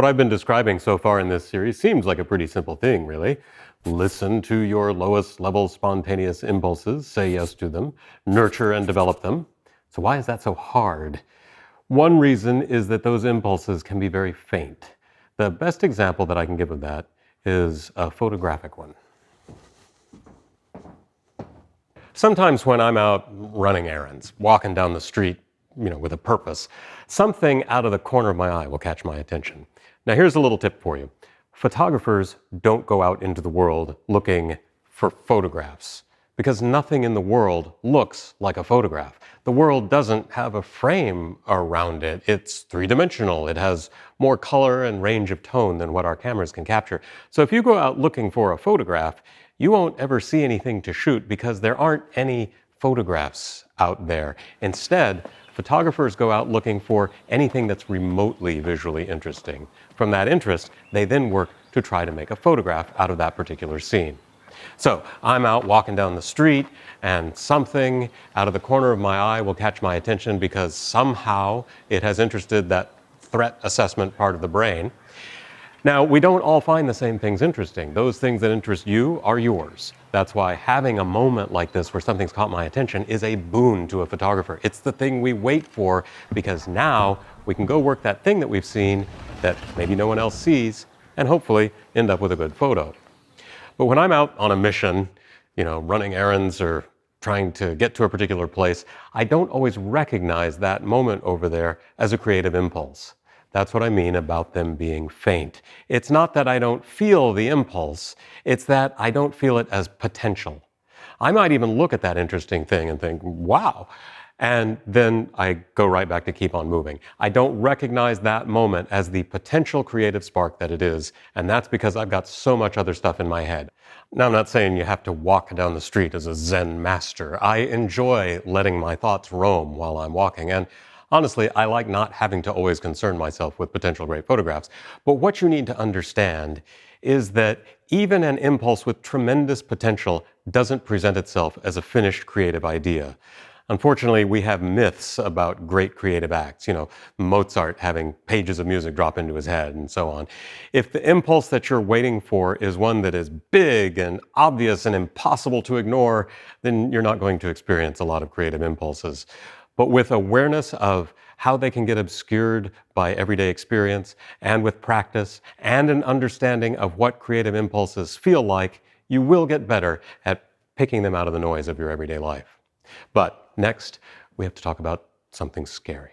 What I've been describing so far in this series seems like a pretty simple thing, really. Listen to your lowest level spontaneous impulses, say yes to them, nurture and develop them. So why is that so hard? One reason is that those impulses can be very faint. The best example that I can give of that is a photographic one. Sometimes when I'm out running errands, walking down the street, with a purpose, something out of the corner of my eye will catch my attention. Now here's a little tip for you. Photographers don't go out into the world looking for photographs because nothing in the world looks like a photograph. The world doesn't have a frame around it. It's three-dimensional. It has more color and range of tone than what our cameras can capture. So if you go out looking for a photograph, you won't ever see anything to shoot because there aren't any photographs out there. Instead, photographers go out looking for anything that's remotely visually interesting. From that interest, they then work to try to make a photograph out of that particular scene. So I'm out walking down the street and something out of the corner of my eye will catch my attention because somehow it has interested that threat assessment part of the brain. Now, we don't all find the same things interesting. Those things that interest you are yours. That's why having a moment like this where something's caught my attention is a boon to a photographer. It's the thing we wait for because now we can go work that thing that we've seen that maybe no one else sees and hopefully end up with a good photo. But when I'm out on a mission, running errands or trying to get to a particular place, I don't always recognize that moment over there as a creative impulse. That's what I mean about them being faint. It's not that I don't feel the impulse, it's that I don't feel it as potential. I might even look at that interesting thing and think, wow, and then I go right back to keep on moving. I don't recognize that moment as the potential creative spark that it is, and that's because I've got so much other stuff in my head. Now, I'm not saying you have to walk down the street as a Zen master. I enjoy letting my thoughts roam while I'm walking, and honestly, I like not having to always concern myself with potential great photographs. But what you need to understand is that even an impulse with tremendous potential doesn't present itself as a finished creative idea. Unfortunately, we have myths about great creative acts, Mozart having pages of music drop into his head and so on. If the impulse that you're waiting for is one that is big and obvious and impossible to ignore, then you're not going to experience a lot of creative impulses. But with awareness of how they can get obscured by everyday experience and with practice and an understanding of what creative impulses feel like, you will get better at picking them out of the noise of your everyday life. But next, we have to talk about something scary.